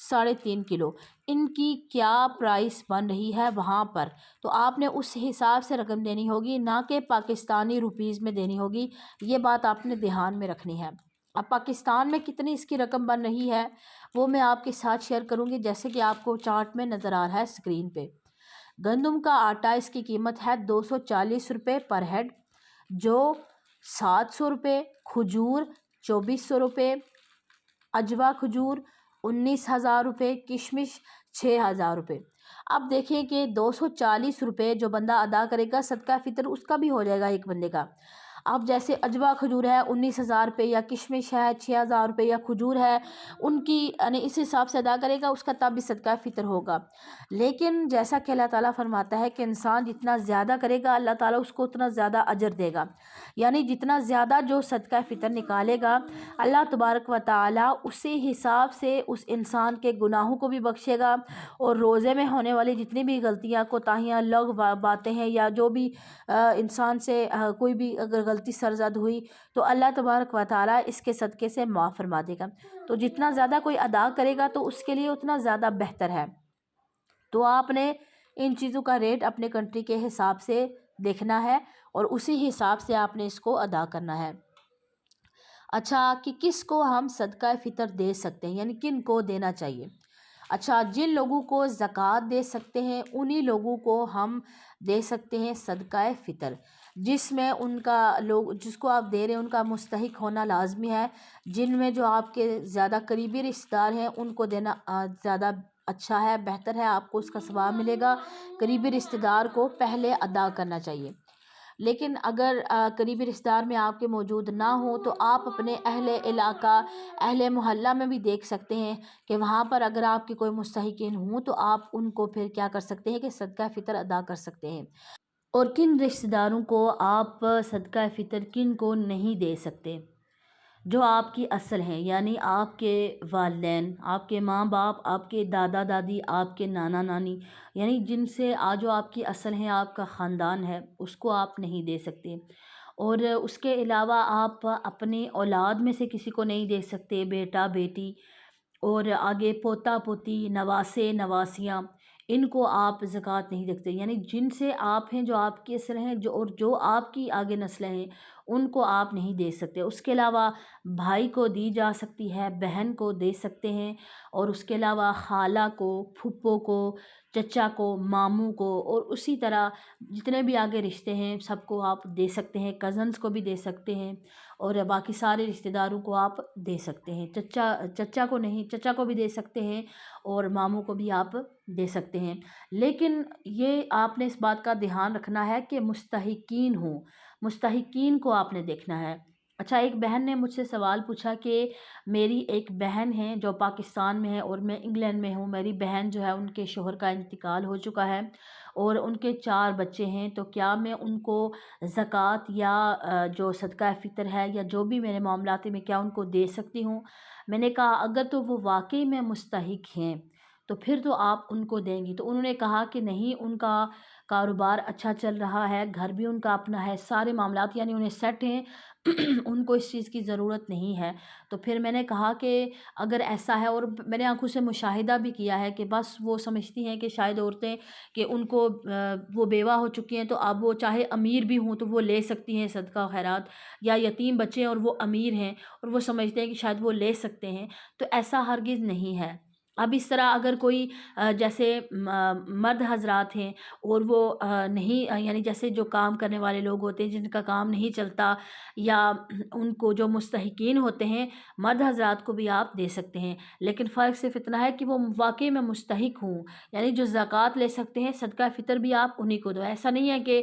3.5 کلو، ان کی کیا پرائس بن رہی ہے وہاں پر، تو آپ نے اس حساب سے رقم دینی ہوگی، نہ کہ پاکستانی روپیز میں دینی ہوگی۔ یہ بات آپ نے دھیان میں رکھنی ہے۔ اب پاکستان میں کتنی اس کی رقم بن رہی ہے وہ میں آپ کے ساتھ شیئر کروں گی، جیسے کہ آپ کو چارٹ میں نظر آ رہا ہے اسکرین پہ۔ گندم کا آٹا اس کی قیمت ہے 240 روپے پر ہیڈ، جو 700 روپے، کھجور 2400 روپے، اجوا کھجور 19,000 روپے، کشمش 6,000 روپے۔ اب دیکھیں کہ 240 روپے جو بندہ ادا کرے گا صدقہ فطر، اس کا بھی ہو جائے گا ایک بندے کا۔ اب جیسے اجوا کھجور ہے 19,000 روپے، یا کشمش ہے 6,000 روپے، یا کھجور ہے ان کی یعنی اس حساب سے ادا کرے گا، اس کا تب بھی صدقہ فطر ہوگا۔ لیکن جیسا کہ اللہ تعالیٰ فرماتا ہے کہ انسان جتنا زیادہ کرے گا اللہ تعالیٰ اس کو اتنا زیادہ اجر دے گا، یعنی جتنا زیادہ جو صدقہ فطر نکالے گا اللہ تبارک و تعالیٰ اسی حساب سے اس انسان کے گناہوں کو بھی بخشے گا، اور روزے میں ہونے والی جتنی بھی غلطیاں کوتاہیاں لغو باتیں ہیں، یا جو بھی انسان سے کوئی بھی اگر غلطی سرزد ہوئی تو اللہ تبارک و تعالیٰ اس کے صدقے سے معاف فرما دے گا۔ تو جتنا زیادہ کوئی ادا کرے گا تو اس کے لیے اتنا زیادہ بہتر ہے۔ تو آپ نے ان چیزوں کا ریٹ اپنے کنٹری کے حساب سے دیکھنا ہے، اور اسی حساب سے آپ نے اس کو ادا کرنا ہے۔ اچھا، کہ کس کو ہم صدقہ فطر دے سکتے ہیں، یعنی کن کو دینا چاہیے؟ اچھا، جن لوگوں کو زکوٰۃ دے سکتے ہیں انہی لوگوں کو ہم دے سکتے ہیں صدقہ فطر، جس میں ان کا جس کو آپ دے رہے ہیں ان کا مستحق ہونا لازمی ہے۔ جن میں جو آپ کے زیادہ قریبی رشتہ دار ہیں ان کو دینا زیادہ اچھا ہے، بہتر ہے، آپ کو اس کا ثواب ملے گا۔ قریبی رشتہ دار کو پہلے ادا کرنا چاہیے۔ لیکن اگر قریبی رشتہ دار میں آپ کے موجود نہ ہوں تو آپ اپنے اہل علاقہ، اہل محلہ میں بھی دیکھ سکتے ہیں کہ وہاں پر اگر آپ کے کوئی مستحقین ہوں تو آپ ان کو پھر کیا کر سکتے ہیں کہ صدقہ فطر ادا کر سکتے ہیں۔ اور کن رشتہ داروں کو آپ صدقہ فطر کن کو نہیں دے سکتے؟ جو آپ کی اصل ہیں، یعنی آپ کے والدین، آپ کے ماں باپ، آپ کے دادا دادی، آپ کے نانا نانی، یعنی جن سے جو آپ کی اصل ہیں، آپ کا خاندان ہے، اس کو آپ نہیں دے سکتے۔ اور اس کے علاوہ آپ اپنے اولاد میں سے کسی کو نہیں دے سکتے، بیٹا بیٹی، اور آگے پوتا پوتی، نواسے نواسیاں، ان کو آپ زکوٰۃ نہیں دیتے، یعنی جن سے آپ ہیں، جو آپ کی اصل ہیں، اور جو آپ کی آگے نسلیں ہیں، ان کو آپ نہیں دے سکتے۔ اس کے علاوہ بھائی کو دی جا سکتی ہے، بہن کو دے سکتے ہیں، اور اس کے علاوہ خالہ کو، پھپھو کو، چچا کو، ماموں کو، اور اسی طرح جتنے بھی آگے رشتے ہیں سب کو آپ دے سکتے ہیں، کزنز کو بھی دے سکتے ہیں، اور باقی سارے رشتہ داروں کو آپ دے سکتے ہیں۔ چچا کو نہیں، چچا کو بھی دے سکتے ہیں، اور ماموں کو بھی آپ دے سکتے ہیں۔ لیکن یہ آپ نے اس بات کا دھیان رکھنا ہے کہ مستحقین ہوں، مستحقین کو آپ نے دیکھنا ہے۔ اچھا، ایک بہن نے مجھ سے سوال پوچھا کہ میری ایک بہن ہے جو پاکستان میں ہے اور میں انگلینڈ میں ہوں، میری بہن جو ہے ان کے شوہر کا انتقال ہو چکا ہے اور ان کے 4 بچے ہیں، تو کیا میں ان کو زکوٰۃ یا جو صدقہ فطر ہے یا جو بھی میرے معاملات میں کیا ان کو دے سکتی ہوں؟ میں نے کہا اگر تو وہ واقعی میں مستحق ہیں تو پھر تو آپ ان کو دیں گی۔ تو انہوں نے کہا کہ نہیں، ان کا کاروبار اچھا چل رہا ہے، گھر بھی ان کا اپنا ہے، سارے معاملات یعنی انہیں سیٹ ہیں، ان کو اس چیز کی ضرورت نہیں ہے۔ تو پھر میں نے کہا کہ اگر ایسا ہے، اور میں نے آنکھوں سے مشاہدہ بھی کیا ہے کہ بس وہ سمجھتی ہیں کہ شاید عورتیں کہ ان کو وہ بیوہ ہو چکی ہیں تو اب وہ چاہے امیر بھی ہوں تو وہ لے سکتی ہیں صدقہ خیرات، یا یتیم بچے ہیں اور وہ امیر ہیں اور وہ سمجھتے ہیں کہ شاید وہ لے سکتے ہیں، تو ایسا ہرگز نہیں ہے۔ اب اس طرح اگر کوئی جیسے مرد حضرات ہیں اور وہ نہیں، یعنی جیسے جو کام کرنے والے لوگ ہوتے ہیں جن کا کام نہیں چلتا، یا ان کو جو مستحقین ہوتے ہیں مرد حضرات کو بھی آپ دے سکتے ہیں، لیکن فرق صرف اتنا ہے کہ وہ واقعی میں مستحق ہوں، یعنی جو زکوٰۃ لے سکتے ہیں، صدقہ فطر بھی آپ انہی کو دو۔ ایسا نہیں ہے کہ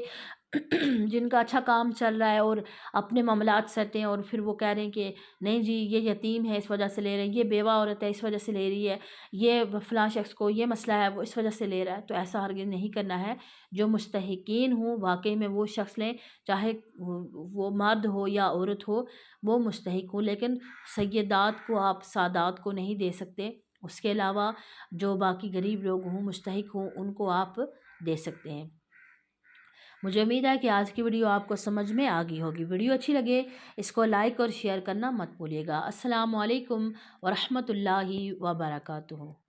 جن کا اچھا کام چل رہا ہے اور اپنے معاملات سیٹ ہیں اور پھر وہ کہہ رہے ہیں کہ نہیں جی یہ یتیم ہے اس وجہ سے لے رہے ہیں، یہ بیوہ عورت ہے اس وجہ سے لے رہی ہے، یہ فلاں شخص کو یہ مسئلہ ہے وہ اس وجہ سے لے رہا ہے۔ تو ایسا ہرگز نہیں کرنا ہے، جو مستحقین ہوں واقعی میں وہ شخص لیں، چاہے وہ مرد ہو یا عورت ہو، وہ مستحق ہوں، لیکن سیدات کو آپ سادات کو نہیں دے سکتے۔ اس کے علاوہ جو باقی غریب لوگ ہوں، مستحق ہوں، ان کو آپ دے سکتے ہیں۔ مجھے امید ہے کہ آج کی ویڈیو آپ کو سمجھ میں آ گئی ہوگی۔ ویڈیو اچھی لگے اس کو لائک اور شیئر کرنا مت بھولیے گا۔ السلام علیکم ورحمۃ اللہ وبرکاتہ۔